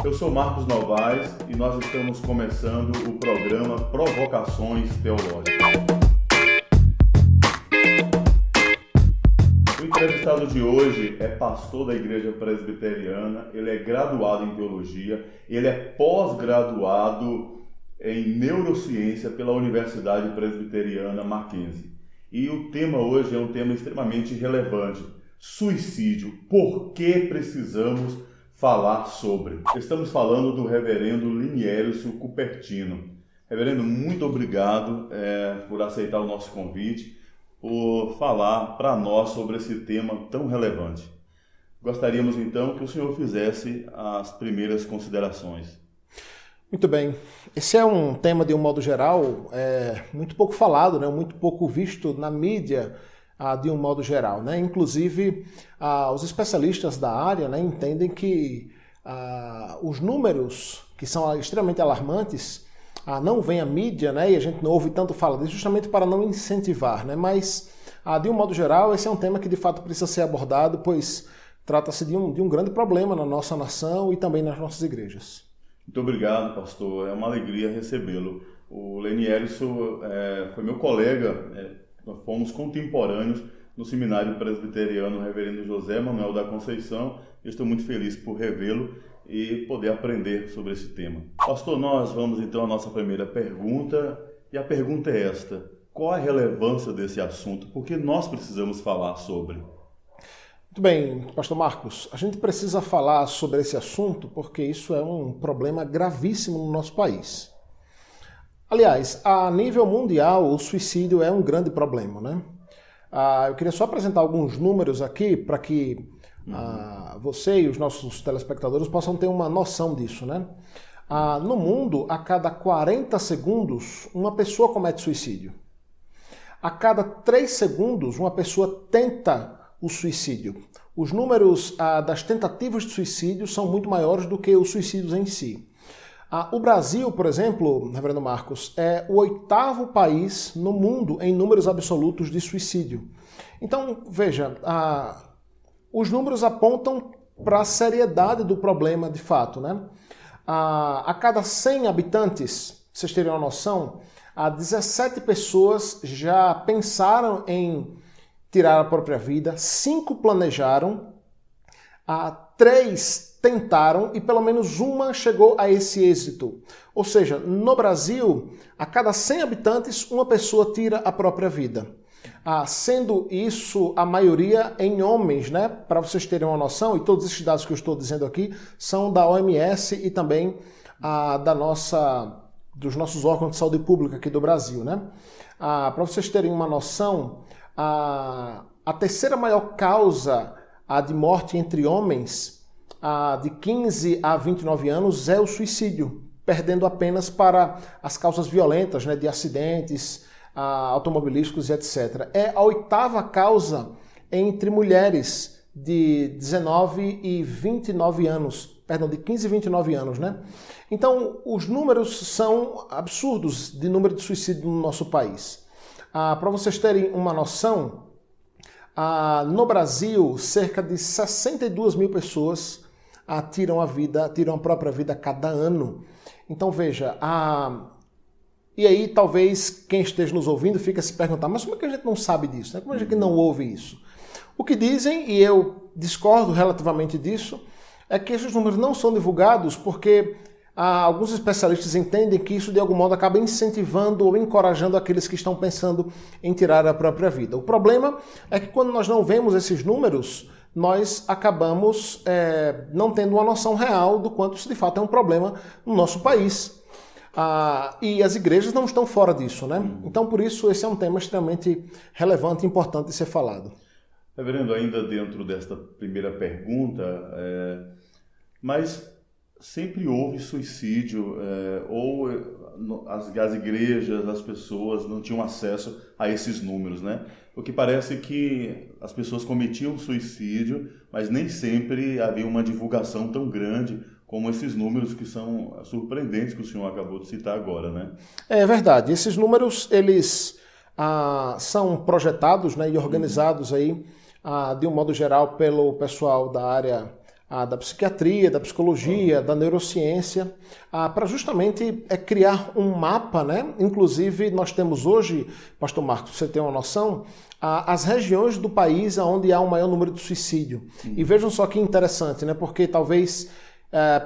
Eu sou Marcos Novaes e nós estamos começando o programa Provocações Teológicas. O entrevistado de hoje é pastor da Igreja Presbiteriana, ele é graduado em Teologia, ele é pós-graduado em Neurociência pela Universidade Presbiteriana Mackenzie. E o tema hoje é um tema extremamente relevante: suicídio. Por que precisamos falar sobre? Estamos falando do reverendo Liniércio Cupertino. Reverendo, muito obrigado por aceitar o nosso convite, por falar para nós sobre esse tema tão relevante. Gostaríamos então que o senhor fizesse as primeiras considerações. Muito bem. Esse é um tema, de um modo geral, muito pouco falado, né? Muito pouco visto na mídia, de um modo geral, né? Inclusive, os especialistas da área, né, entendem que os números, que são extremamente alarmantes, não vêm à mídia, né, e a gente não ouve tanto falar disso, justamente para não incentivar, né? Mas, de um modo geral, esse é um tema que de fato precisa ser abordado, pois trata-se de um grande problema na nossa nação e também nas nossas igrejas. Muito obrigado, pastor. É uma alegria recebê-lo. O Liniércio foi meu colega, nós fomos contemporâneos no Seminário Presbiteriano Reverendo José Manuel da Conceição. Eu estou muito feliz por revê-lo e poder aprender sobre esse tema. Pastor, nós vamos então à nossa primeira pergunta, e a pergunta é esta: qual a relevância desse assunto? Por que nós precisamos falar sobre? Muito bem, pastor Marcos, a gente precisa falar sobre esse assunto porque isso é um problema gravíssimo no nosso país. Aliás, a nível mundial, o suicídio é um grande problema, né? Eu queria só apresentar alguns números aqui para que você e os nossos telespectadores possam ter uma noção disso, né? No mundo, a cada 40 segundos, uma pessoa comete suicídio. A cada 3 segundos, uma pessoa tenta o suicídio. Os números das tentativas de suicídio são muito maiores do que os suicídios em si. O Brasil, por exemplo, reverendo Marcos, é o 8º país no mundo em números absolutos de suicídio. Então, veja, os números apontam para a seriedade do problema de fato, né? A cada 100 habitantes, pra vocês terem uma noção, 17 pessoas já pensaram em tirar a própria vida, 5 planejaram, 3 tentaram e pelo menos uma chegou a esse êxito. Ou seja, no Brasil, a cada 100 habitantes, uma pessoa tira a própria vida. Sendo isso a maioria em homens, né? Para vocês terem uma noção, e todos esses dados que eu estou dizendo aqui são da OMS e também dos nossos órgãos de saúde pública aqui do Brasil, né? Para vocês terem uma noção, a terceira maior causa de morte entre homens de 15 a 29 anos é o suicídio, perdendo apenas para as causas violentas, né, de acidentes automobilísticos e etc. É a 8ª causa entre mulheres de 19 e 29 anos, perdão, de 15 e 29 anos, né? Então, os números são absurdos de número de suicídio no nosso país. Para vocês terem uma noção, no Brasil, cerca de 62 mil pessoas tiram a própria vida cada ano. Então veja, e aí talvez quem esteja nos ouvindo fica se perguntar, mas como é que a gente não sabe disso? Né? Como é que a gente não ouve isso? O que dizem, e eu discordo relativamente disso, é que esses números não são divulgados porque alguns especialistas entendem que isso de algum modo acaba incentivando ou encorajando aqueles que estão pensando em tirar a própria vida. O problema é que quando nós não vemos esses números, nós acabamos não tendo uma noção real do quanto isso de fato é um problema no nosso país. E as igrejas não estão fora disso, né? Então, por isso, esse é um tema extremamente relevante e importante de ser falado. Reverendo, ainda dentro desta primeira pergunta, mas sempre houve suicídio, ou as igrejas, as pessoas não tinham acesso a esses números, né? O que parece que as pessoas cometiam suicídio, mas nem sempre havia uma divulgação tão grande como esses números que são surpreendentes que o senhor acabou de citar agora, né? É verdade. Esses números, eles são projetados, né, e organizados aí, de um modo geral, pelo pessoal da área da psiquiatria, da psicologia, da neurociência, para justamente criar um mapa, né? Inclusive, nós temos hoje, Pastor Marcos, você tem uma noção, as regiões do país onde há um maior número de suicídio. E vejam só que interessante, né? Porque talvez,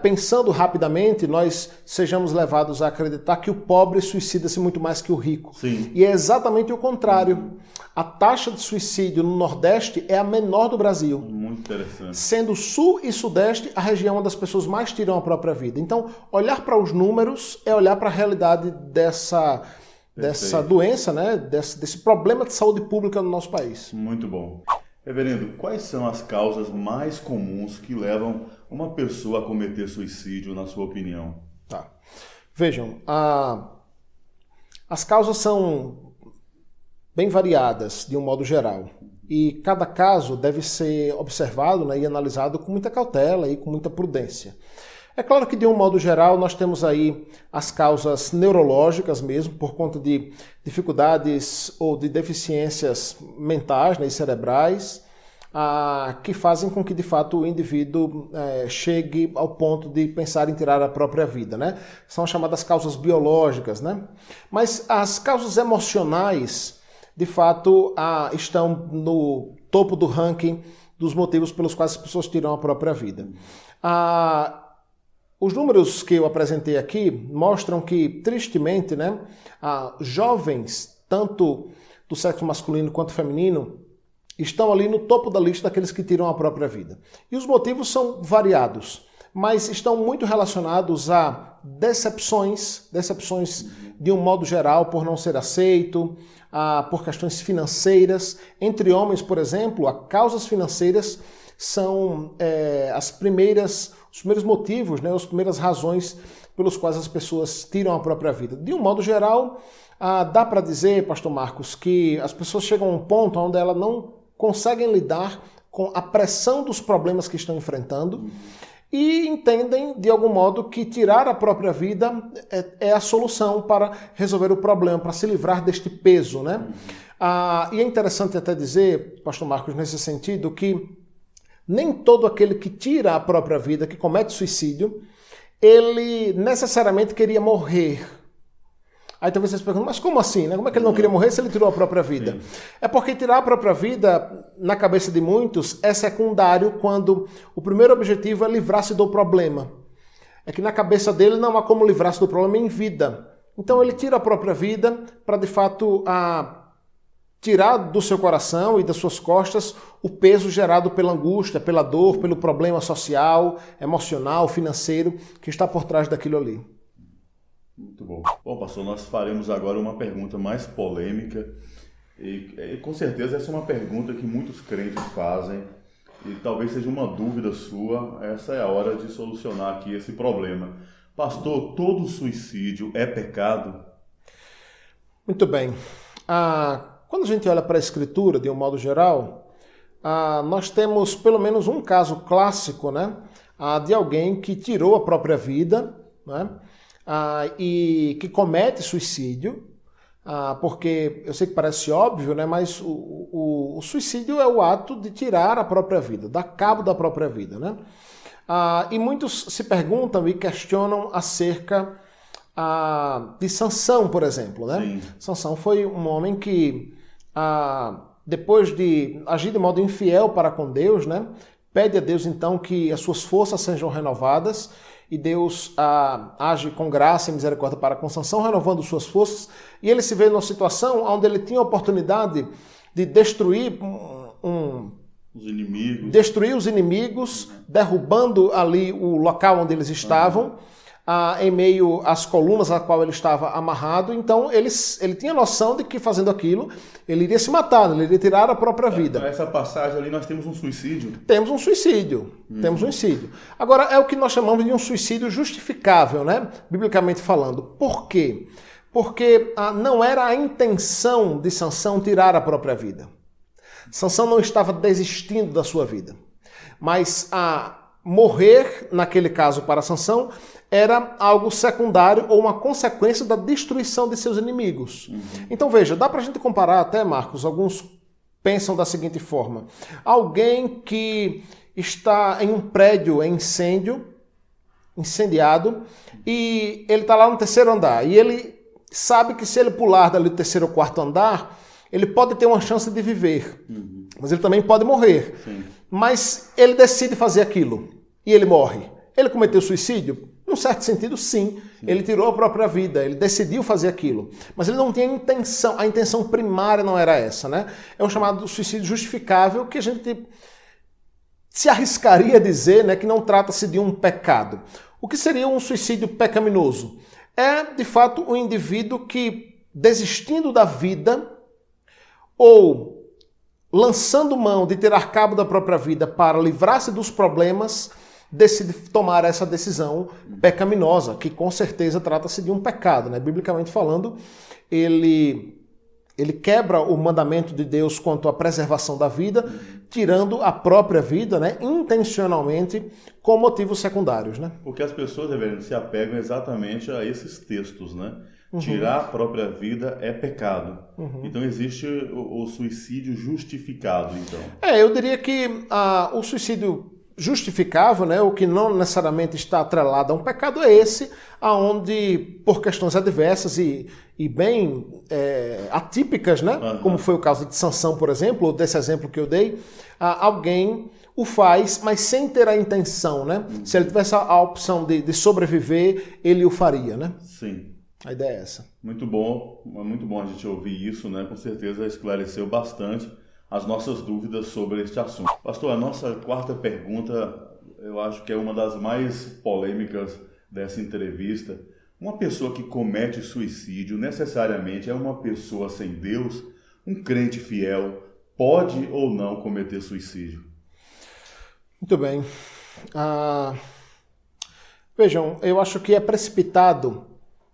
pensando rapidamente, nós sejamos levados a acreditar que o pobre suicida-se muito mais que o rico. Sim. E é exatamente o contrário. A taxa de suicídio no Nordeste é a menor do Brasil. Muito interessante. Sendo Sul e Sudeste a região onde as pessoas mais tiram a própria vida. Então, olhar para os números é olhar para a realidade dessa doença, né? Desse problema de saúde pública no nosso país. Muito bom. Reverendo, quais são as causas mais comuns que levam uma pessoa a cometer suicídio, na sua opinião? Tá. Vejam, as causas são bem variadas, de um modo geral. E cada caso deve ser observado, né, e analisado com muita cautela e com muita prudência. É claro que, de um modo geral, nós temos aí as causas neurológicas mesmo, por conta de dificuldades ou de deficiências mentais, né, e cerebrais, que fazem com que, de fato, o indivíduo chegue ao ponto de pensar em tirar a própria vida, né? São as chamadas causas biológicas, né? Mas as causas emocionais, de fato, estão no topo do ranking dos motivos pelos quais as pessoas tiram a própria vida. Os números que eu apresentei aqui mostram que, tristemente, né, jovens, tanto do sexo masculino quanto feminino, estão ali no topo da lista daqueles que tiram a própria vida. E os motivos são variados, mas estão muito relacionados a decepções de um modo geral, por não ser aceito, por questões financeiras. Entre homens, por exemplo, as causas financeiras são os primeiros motivos, né, as primeiras razões pelos quais as pessoas tiram a própria vida. De um modo geral, dá para dizer, Pastor Marcos, que as pessoas chegam a um ponto onde elas não conseguem lidar com a pressão dos problemas que estão enfrentando e entendem, de algum modo, que tirar a própria vida é a solução para resolver o problema, para se livrar deste peso, né? E é interessante até dizer, Pastor Marcos, nesse sentido, que nem todo aquele que tira a própria vida, que comete suicídio, ele necessariamente queria morrer. Aí talvez vocês perguntem, mas como assim, né? Como é que ele não queria morrer se ele tirou a própria vida? Sim. É porque tirar a própria vida, na cabeça de muitos, é secundário quando o primeiro objetivo é livrar-se do problema. É que na cabeça dele não há como livrar-se do problema em vida. Então ele tira a própria vida para, de fato, tirar do seu coração e das suas costas o peso gerado pela angústia, pela dor, pelo problema social, emocional, financeiro que está por trás daquilo ali. Muito bom. Bom, pastor, nós faremos agora uma pergunta mais polêmica e com certeza essa é uma pergunta que muitos crentes fazem e talvez seja uma dúvida sua. Essa é a hora de solucionar aqui esse problema. Pastor, todo suicídio é pecado? Muito bem. Quando a gente olha para a Escritura, de um modo geral, nós temos pelo menos um caso clássico, né, de alguém que tirou a própria vida, né, e que comete suicídio, porque eu sei que parece óbvio, né, mas o suicídio é o ato de tirar a própria vida, dar cabo da própria vida, né? E muitos se perguntam e questionam acerca de Sansão, por exemplo, né? Sim. Sansão foi um homem que, depois de agir de modo infiel para com Deus, né, pede a Deus então que as suas forças sejam renovadas. E Deus age com graça e misericórdia para com Sansão, renovando suas forças. E ele se vê numa situação onde ele tinha a oportunidade de destruir os inimigos, derrubando ali o local onde eles estavam, em meio às colunas a qual ele estava amarrado. Então ele tinha noção de que, fazendo aquilo, ele iria se matar, ele iria tirar a própria vida. Nessa passagem ali nós temos um suicídio? Temos um suicídio. Temos um suicídio. Agora, é o que nós chamamos de um suicídio justificável, né? Biblicamente falando. Por quê? Porque não era a intenção de Sansão tirar a própria vida. Sansão não estava desistindo da sua vida. Mas morrer, naquele caso para Sansão, era algo secundário ou uma consequência da destruição de seus inimigos. Então veja, dá pra gente comparar até, Marcos, alguns pensam da seguinte forma: alguém que está em um prédio em incendiado, e ele está lá no terceiro andar. E ele sabe que se ele pular dali do terceiro ou quarto andar, ele pode ter uma chance de viver. Mas ele também pode morrer. Sim. Mas ele decide fazer aquilo e ele morre. Ele cometeu suicídio? Num certo sentido, sim. Ele tirou a própria vida, ele decidiu fazer aquilo. Mas ele não tinha intenção, a intenção primária não era essa, né? É um chamado suicídio justificável, que a gente se arriscaria a dizer, né, que não trata-se de um pecado. O que seria um suicídio pecaminoso? É, de fato, um indivíduo que, desistindo da vida ou lançando mão de tirar cabo da própria vida para livrar-se dos problemas, decide tomar essa decisão pecaminosa, que com certeza trata-se de um pecado, né? Biblicamente falando, ele quebra o mandamento de Deus quanto à preservação da vida, tirando a própria vida, né, intencionalmente, com motivos secundários, né? Porque as pessoas, reverendo, se apegam exatamente a esses textos, né? Tirar a própria vida é pecado. Então existe o suicídio justificado, então. Eu diria que o suicídio justificável, né, o que não necessariamente está atrelado a um pecado, é esse, aonde, por questões adversas e bem atípicas, né, como foi o caso de Sansão, por exemplo, ou desse exemplo que eu dei, alguém o faz, mas sem ter a intenção, né? Se ele tivesse a opção de sobreviver, ele o faria, né? Sim. A ideia é essa. Muito bom a gente ouvir isso, né? Com certeza esclareceu bastante as nossas dúvidas sobre este assunto. Pastor, a nossa quarta pergunta, eu acho que é uma das mais polêmicas dessa entrevista. Uma pessoa que comete suicídio necessariamente é uma pessoa sem Deus? Um crente fiel pode ou não cometer suicídio? Muito bem. Vejam, eu acho que é precipitado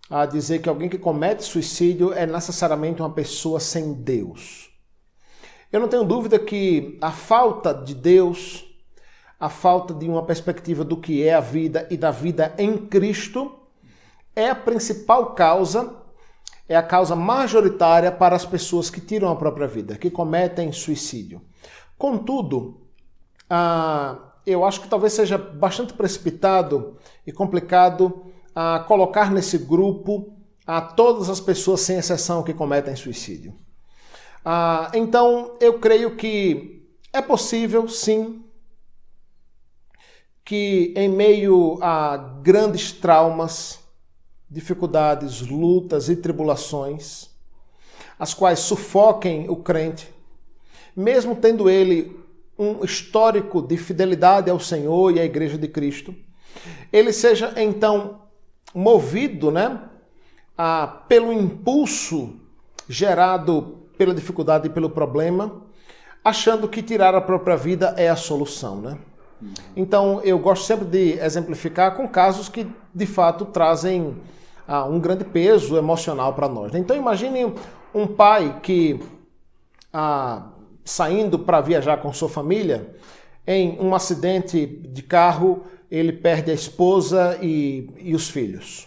a dizer que alguém que comete suicídio é necessariamente uma pessoa sem Deus. Eu não tenho dúvida que a falta de Deus, a falta de uma perspectiva do que é a vida e da vida em Cristo, é a principal causa, é a causa majoritária para as pessoas que tiram a própria vida, que cometem suicídio. Contudo, eu acho que talvez seja bastante precipitado e complicado colocar nesse grupo todas as pessoas, sem exceção, que cometem suicídio. Então, eu creio que é possível, sim, que em meio a grandes traumas, dificuldades, lutas e tribulações, as quais sufoquem o crente, mesmo tendo ele um histórico de fidelidade ao Senhor e à Igreja de Cristo, ele seja então movido, né, pelo impulso gerado pela dificuldade e pelo problema, achando que tirar a própria vida é a solução, né? Então, eu gosto sempre de exemplificar com casos que, de fato, trazem um grande peso emocional para nós, né? Então, imagine um pai que, saindo para viajar com sua família, em um acidente de carro, ele perde a esposa e os filhos.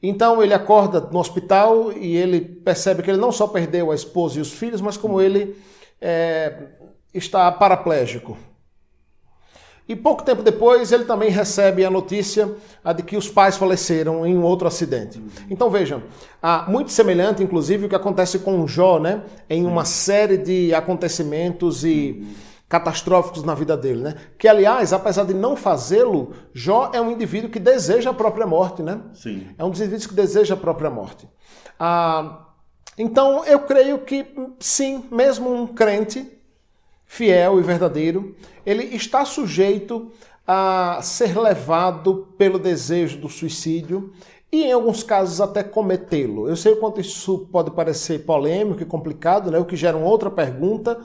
Então ele acorda no hospital e ele percebe que ele não só perdeu a esposa e os filhos, mas como ele está paraplégico. E pouco tempo depois ele também recebe a notícia de que os pais faleceram em um outro acidente. Então vejam, muito semelhante inclusive o que acontece com Jó, né? Em uma série de acontecimentos e catastróficos na vida dele, né? Que, aliás, apesar de não fazê-lo, Jó é um indivíduo que deseja a própria morte, né? Sim. É um dos indivíduos que deseja a própria morte. Então, eu creio que, sim, mesmo um crente fiel e verdadeiro, ele está sujeito a ser levado pelo desejo do suicídio e, em alguns casos, até cometê-lo. Eu sei o quanto isso pode parecer polêmico e complicado, né? O que gera uma outra pergunta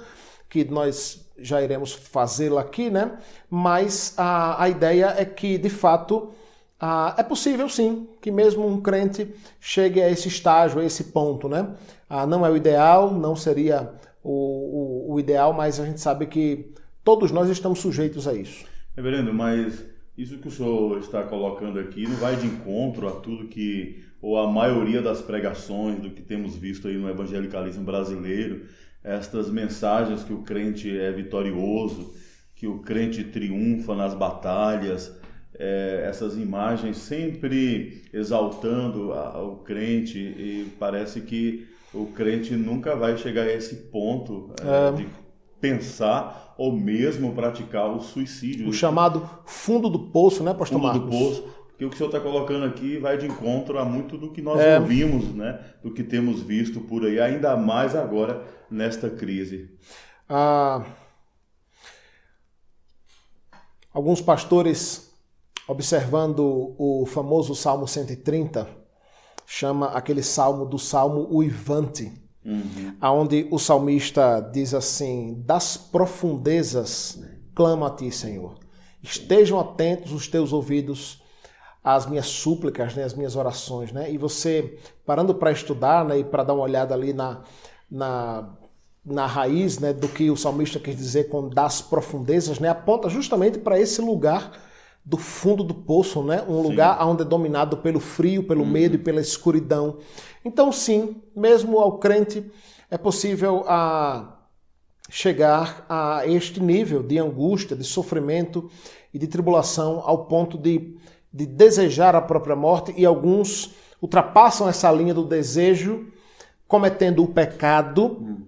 que nós já iremos fazê-la aqui, né? Mas a ideia é que, de fato, é possível sim que mesmo um crente chegue a esse estágio, a esse ponto, né? Não é o ideal, não seria o ideal, mas a gente sabe que todos nós estamos sujeitos a isso. Reverendo, mas isso que o senhor está colocando aqui não vai de encontro a tudo que, ou a maioria das pregações do que temos visto aí no evangelicalismo brasileiro, estas mensagens que o crente é vitorioso, que o crente triunfa nas batalhas, essas imagens sempre exaltando o crente, e parece que o crente nunca vai chegar a esse ponto de pensar ou mesmo praticar o suicídio. O chamado fundo do poço, né, pastor Marcos? Fundo do poço, porque o que o senhor está colocando aqui vai de encontro a muito do que nós ouvimos, né, do que temos visto por aí, ainda mais agora nesta crise. Alguns pastores, observando o famoso Salmo 130, chama aquele salmo do Salmo uivante, onde o salmista diz assim: das profundezas clamo a ti, Senhor. Estejam atentos os teus ouvidos às minhas súplicas, né, às minhas orações. Né? E você, parando para estudar, né, e para dar uma olhada ali na raiz, né, do que o salmista quer dizer com das profundezas, né, aponta justamente para esse lugar do fundo do poço, né, um lugar onde é dominado pelo frio, pelo medo e pela escuridão. Então, sim, mesmo ao crente é possível chegar a este nível de angústia, de sofrimento e de tribulação ao ponto de desejar a própria morte, e alguns ultrapassam essa linha do desejo cometendo o pecado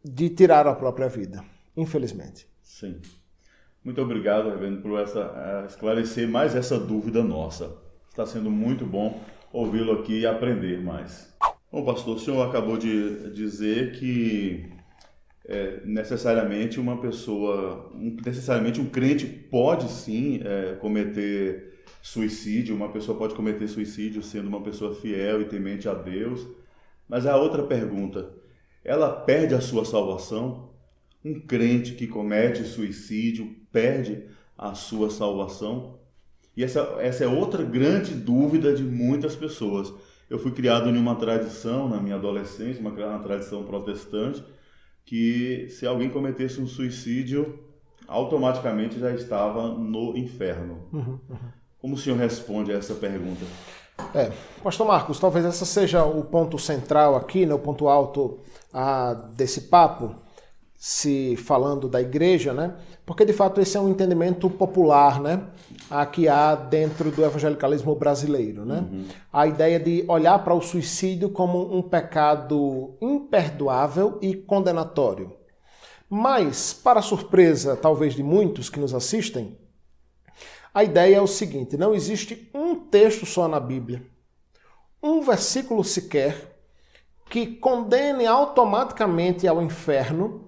de tirar a própria vida, infelizmente. Sim. Muito obrigado, reverendo, por esclarecer mais essa dúvida nossa. Está sendo muito bom ouvi-lo aqui e aprender mais. Bom, pastor, o senhor acabou de dizer que necessariamente necessariamente um crente pode sim cometer suicídio, uma pessoa pode cometer suicídio sendo uma pessoa fiel e temente a Deus. Mas a outra pergunta: ela perde a sua salvação? Um crente que comete suicídio perde a sua salvação? E essa é outra grande dúvida de muitas pessoas. Eu fui criado em uma tradição, na minha adolescência, uma tradição protestante, que se alguém cometesse um suicídio, automaticamente já estava no inferno. Como o senhor responde a essa pergunta? Pastor Marcos, talvez esse seja o ponto central aqui, né, o ponto alto desse papo, se falando da igreja, né? Porque de fato esse é um entendimento popular, né? Que há dentro do evangelicalismo brasileiro, né? A ideia de olhar para o suicídio como um pecado imperdoável e condenatório. Mas, para surpresa talvez de muitos que nos assistem, a ideia é o seguinte: não existe um texto só na Bíblia, um versículo sequer, que condene automaticamente ao inferno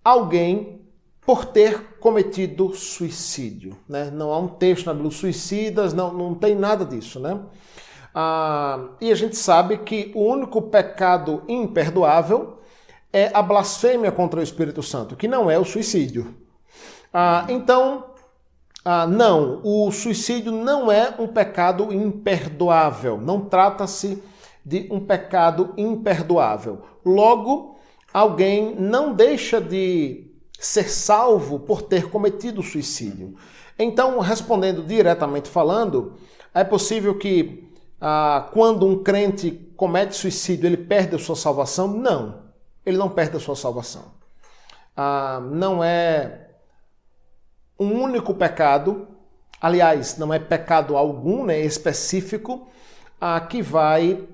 alguém por ter cometido suicídio. Né? Não há um texto na Bíblia, suicidas, não tem nada disso. Né? E a gente sabe que o único pecado imperdoável é a blasfêmia contra o Espírito Santo, que não é o suicídio. Então, não, o suicídio não é um pecado imperdoável, não trata-se de um pecado imperdoável. Logo, alguém não deixa de ser salvo por ter cometido suicídio. Então, respondendo diretamente falando, é possível que quando um crente comete suicídio, ele perde a sua salvação? Não, ele não perde a sua salvação. Não é um único pecado, aliás, não é pecado algum, né, específico, que vai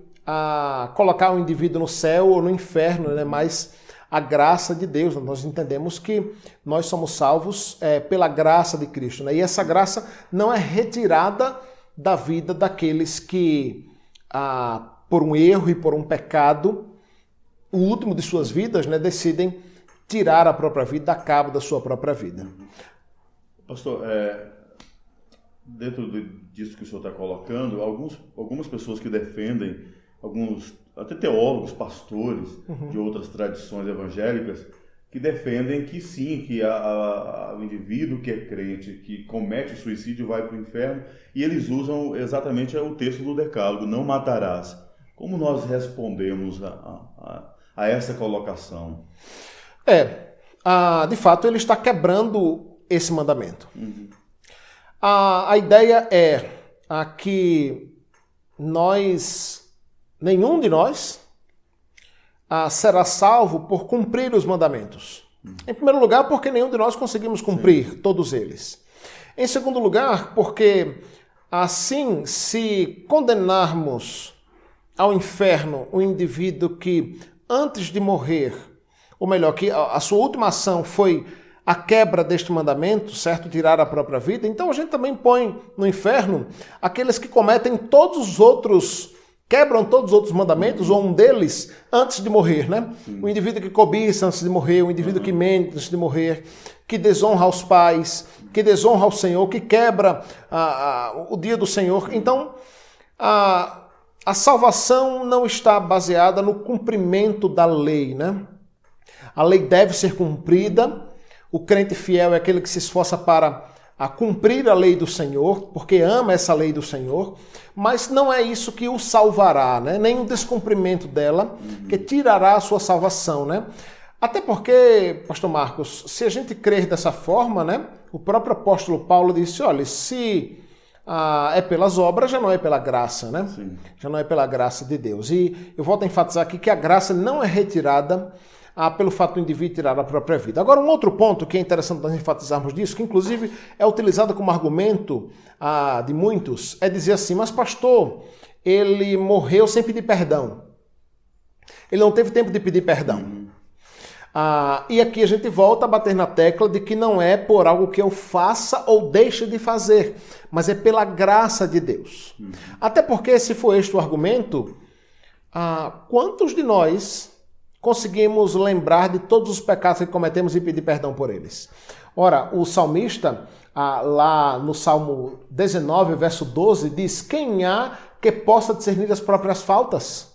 colocar o indivíduo no céu ou no inferno, né, mas a graça de Deus. Nós entendemos que nós somos salvos pela graça de Cristo, né, e essa graça não é retirada da vida daqueles que, por um erro e por um pecado, o último de suas vidas, né, decidem tirar a própria vida, dar cabo da sua própria vida. Pastor, dentro disso que o senhor está colocando, algumas pessoas que defendem, alguns até teólogos, pastores de outras tradições evangélicas, que defendem que sim, que o indivíduo que é crente, que comete o suicídio, vai para o inferno, e eles usam exatamente o texto do Decálogo: não matarás. Como nós respondemos a essa colocação? De fato, ele está quebrando esse mandamento. A ideia é que nenhum de nós será salvo por cumprir os mandamentos. Em primeiro lugar, porque nenhum de nós conseguimos cumprir todos eles. Em segundo lugar, porque assim, se condenarmos ao inferno um indivíduo que antes de morrer, ou melhor, que a sua última ação foi a quebra deste mandamento, certo? Tirar a própria vida. Então a gente também põe no inferno aqueles que cometem quebram todos os outros mandamentos, ou um deles, antes de morrer, né? O indivíduo que cobiça antes de morrer, o indivíduo que mente antes de morrer, que desonra aos pais, que desonra ao Senhor, que quebra o dia do Senhor. Então, a salvação não está baseada no cumprimento da lei, né? A lei deve ser cumprida. O crente fiel é aquele que se esforça para cumprir a lei do Senhor, porque ama essa lei do Senhor, mas não é isso que o salvará, né? Nem o descumprimento dela, que tirará a sua salvação, né? Até porque, pastor Marcos, se a gente crer dessa forma, né? O próprio apóstolo Paulo disse, olha, se é pelas obras, já não é pela graça, né? Sim. Já não é pela graça de Deus. E eu volto a enfatizar aqui que a graça não é retirada pelo fato do indivíduo tirar a própria vida. Agora, um outro ponto que é interessante nós enfatizarmos disso, que inclusive é utilizado como argumento de muitos, é dizer assim, mas pastor, ele morreu sem pedir perdão. Ele não teve tempo de pedir perdão. E aqui a gente volta a bater na tecla de que não é por algo que eu faça ou deixe de fazer, mas é pela graça de Deus. Até porque, se for este o argumento, quantos de nós conseguimos lembrar de todos os pecados que cometemos e pedir perdão por eles? Ora, o salmista, lá no Salmo 19, verso 12, diz, quem há que possa discernir as próprias faltas?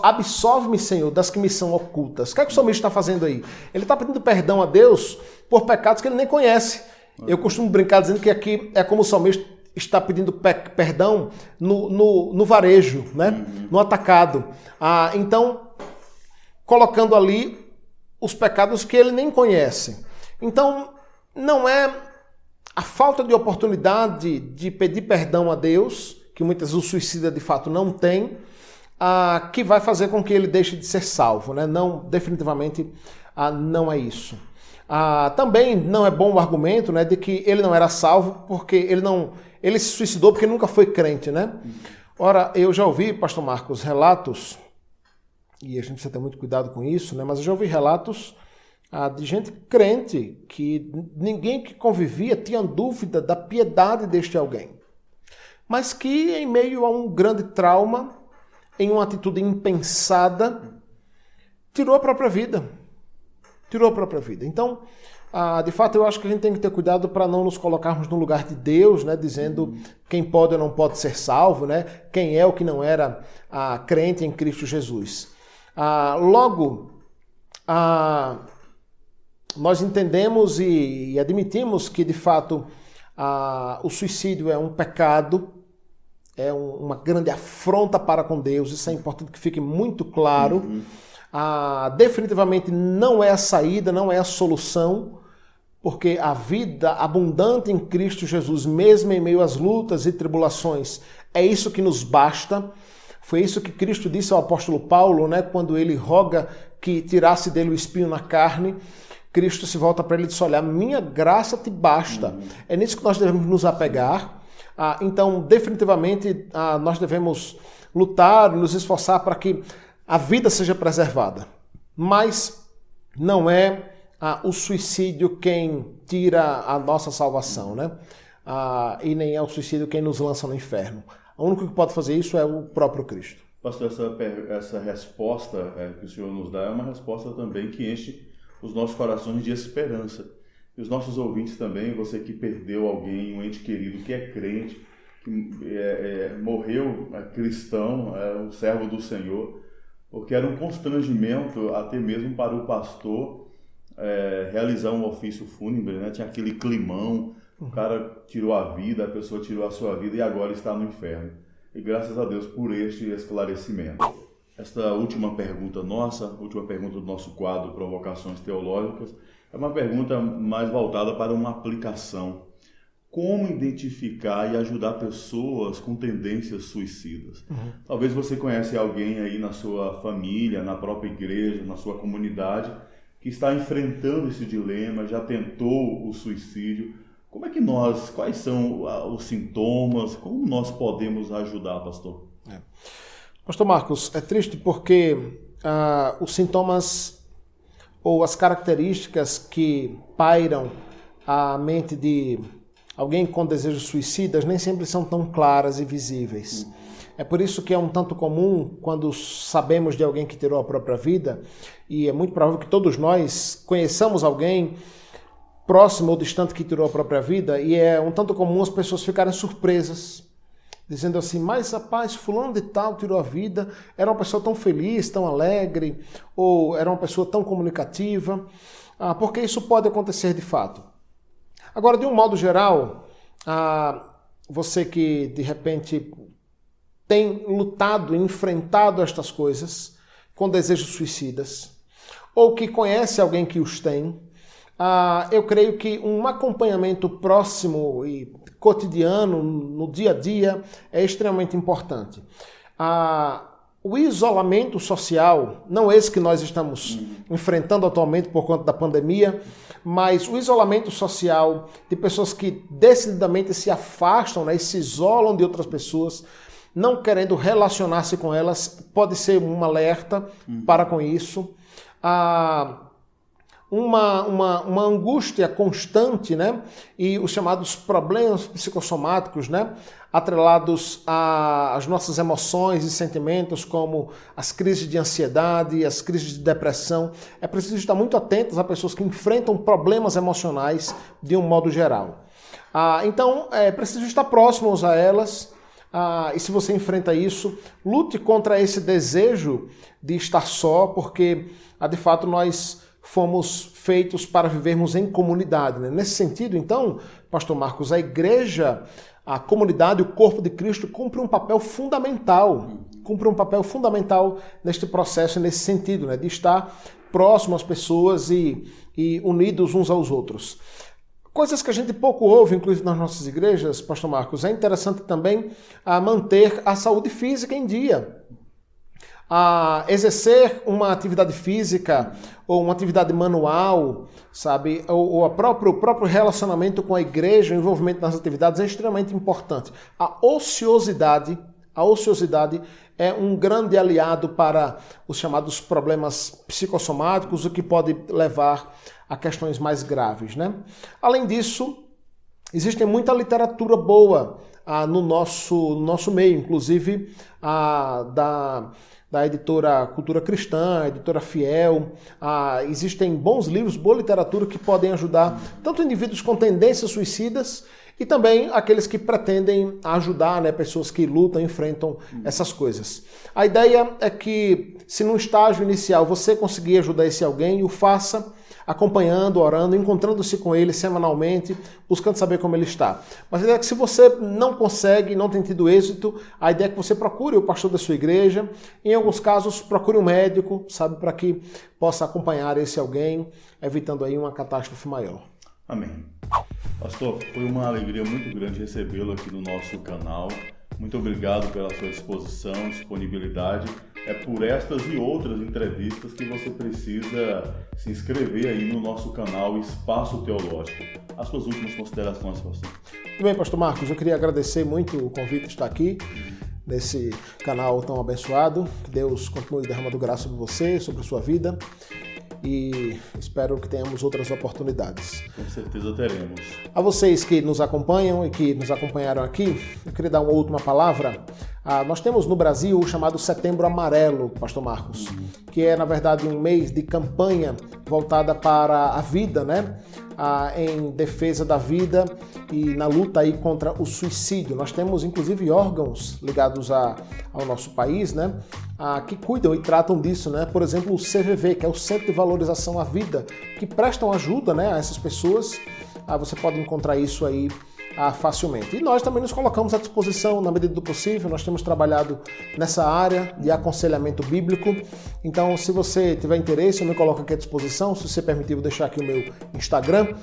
Absolve-me, Senhor, das que me são ocultas. O que é que o salmista está fazendo aí? Ele está pedindo perdão a Deus por pecados que ele nem conhece. Eu costumo brincar dizendo que aqui é como o salmista está pedindo perdão no varejo, né? No atacado. Então, colocando ali os pecados que ele nem conhece. Então, não é a falta de oportunidade de pedir perdão a Deus, que muitas vezes o suicida de fato não tem, que vai fazer com que ele deixe de ser salvo, né? Não, definitivamente não é isso. Também não é bom o argumento, né, de que ele não era salvo porque ele se suicidou porque nunca foi crente, né? Ora, eu já ouvi, pastor Marcos, relatos, e a gente precisa ter muito cuidado com isso, né? Mas eu já ouvi relatos de gente crente que ninguém que convivia tinha dúvida da piedade deste alguém, mas que em meio a um grande trauma, em uma atitude impensada, tirou a própria vida. Tirou a própria vida. Então, de fato, eu acho que a gente tem que ter cuidado para não nos colocarmos no lugar de Deus, né, dizendo quem pode ou não pode ser salvo, né, quem é o que não era crente em Cristo Jesus. Logo, nós entendemos e admitimos que, de fato, o suicídio é um pecado, é uma grande afronta para com Deus, isso é importante que fique muito claro. Definitivamente não é a saída, não é a solução, porque a vida abundante em Cristo Jesus, mesmo em meio às lutas e tribulações, é isso que nos basta. Foi isso que Cristo disse ao apóstolo Paulo, né, quando ele roga que tirasse dele o espinho na carne. Cristo se volta para ele e diz, olha, a minha graça te basta. É nisso que nós devemos nos apegar. Então, definitivamente, nós devemos lutar, nos esforçar para que a vida seja preservada. Mas não é o suicídio quem tira a nossa salvação, né? E nem é o suicídio quem nos lança no inferno. O único que pode fazer isso é o próprio Cristo. Pastor, essa resposta que o Senhor nos dá é uma resposta também que enche os nossos corações de esperança. E os nossos ouvintes também, você que perdeu alguém, um ente querido que é crente, que morreu cristão, um servo do Senhor, porque era um constrangimento até mesmo para o pastor realizar um ofício fúnebre, né? Tinha aquele climão, o cara tirou a vida, a pessoa tirou a sua vida e agora está no inferno. E graças a Deus por este esclarecimento. Esta última pergunta nossa, última pergunta do nosso quadro Provocações Teológicas, é uma pergunta mais voltada para uma aplicação. Como identificar e ajudar pessoas com tendências suicidas? Talvez você conhece alguém aí na sua família, na própria igreja, na sua comunidade, que está enfrentando esse dilema, já tentou o suicídio. Quais são os sintomas? Como nós podemos ajudar, pastor? Pastor Marcos, é triste porque os sintomas ou as características que pairam a mente de alguém com desejos suicidas nem sempre são tão claras e visíveis. É por isso que é um tanto comum quando sabemos de alguém que tirou a própria vida, e é muito provável que todos nós conheçamos alguém próximo ou distante que tirou a própria vida, e é um tanto comum as pessoas ficarem surpresas, dizendo assim, mas rapaz, fulano de tal tirou a vida, era uma pessoa tão feliz, tão alegre, ou era uma pessoa tão comunicativa, porque isso pode acontecer de fato. Agora, de um modo geral, você que de repente tem lutado, enfrentado estas coisas com desejos suicidas, ou que conhece alguém que os tem, eu creio que um acompanhamento próximo e cotidiano, no dia a dia, é extremamente importante. O isolamento social, não esse que nós estamos enfrentando atualmente por conta da pandemia, mas o isolamento social de pessoas que decididamente se afastam, né, e se isolam de outras pessoas, não querendo relacionar-se com elas, pode ser um alerta para com isso. Uma angústia constante, né? E os chamados problemas psicossomáticos, né? Atrelados às nossas emoções e sentimentos, como as crises de ansiedade, as crises de depressão. É preciso estar muito atentos a pessoas que enfrentam problemas emocionais de um modo geral. Então, é preciso estar próximos a elas. E se você enfrenta isso, lute contra esse desejo de estar só, porque, de fato, nós fomos feitos para vivermos em comunidade, né? Nesse sentido, então, pastor Marcos, a igreja, a comunidade, o corpo de Cristo cumpre um papel fundamental neste processo, nesse sentido, né? De estar próximo às pessoas e unidos uns aos outros. Coisas que a gente pouco ouve, inclusive nas nossas igrejas, pastor Marcos, é interessante também manter a saúde física em dia. Exercer uma atividade física ou uma atividade manual, sabe, ou o próprio relacionamento com a igreja, o envolvimento nas atividades é extremamente importante. A ociosidade é um grande aliado para os chamados problemas psicossomáticos, o que pode levar a questões mais graves, né? Além disso, existe muita literatura boa no nosso meio, inclusive da editora Cultura Cristã, editora Fiel. Existem bons livros, boa literatura que podem ajudar tanto indivíduos com tendências suicidas e também aqueles que pretendem ajudar, né, pessoas que lutam, enfrentam essas coisas. A ideia é que, se num estágio inicial você conseguir ajudar esse alguém, o faça acompanhando, orando, encontrando-se com ele semanalmente, buscando saber como ele está. Mas a ideia é que se você não consegue, não tem tido êxito, a ideia é que você procure o pastor da sua igreja, em alguns casos procure um médico, sabe, para que possa acompanhar esse alguém, evitando aí uma catástrofe maior. Amém. Pastor, foi uma alegria muito grande recebê-lo aqui no nosso canal. Muito obrigado pela sua disposição, disponibilidade. É por estas e outras entrevistas que você precisa se inscrever aí no nosso canal Espaço Teológico. As suas últimas considerações, pastor. Muito bem, pastor Marcos, eu queria agradecer muito o convite de estar aqui nesse canal tão abençoado. Que Deus continue derramando graça sobre você, sobre a sua vida. E espero que tenhamos outras oportunidades. Com certeza teremos. A vocês que nos acompanham e que nos acompanharam aqui, eu queria dar uma última palavra. Nós temos no Brasil o chamado Setembro Amarelo, pastor Marcos, que é, na verdade, um mês de campanha voltada para a vida, né? Em defesa da vida e na luta aí contra o suicídio. Nós temos, inclusive, órgãos ligados ao nosso país, né? Que cuidam e tratam disso, né? Por exemplo, o CVV, que é o Centro de Valorização à Vida, que prestam ajuda, né, a essas pessoas. Você pode encontrar isso aí facilmente. E nós também nos colocamos à disposição na medida do possível. Nós temos trabalhado nessa área de aconselhamento bíblico. Então, se você tiver interesse, eu me coloco aqui à disposição. Se você permitir, vou deixar aqui o meu Instagram.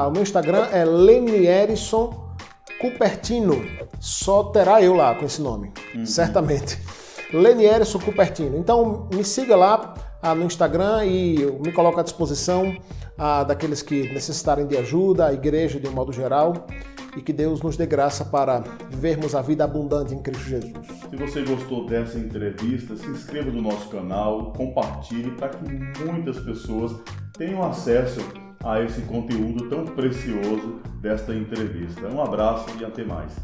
O meu Instagram é Lenierson Cupertino. Só terá eu lá com esse nome, certamente. Lenierson Cupertino. Então, me siga lá. no Instagram e eu me coloco à disposição daqueles que necessitarem de ajuda, a igreja de um modo geral, e que Deus nos dê graça para vivermos a vida abundante em Cristo Jesus. Se você gostou dessa entrevista, se inscreva no nosso canal, compartilhe para que muitas pessoas tenham acesso a esse conteúdo tão precioso desta entrevista. Um abraço e até mais.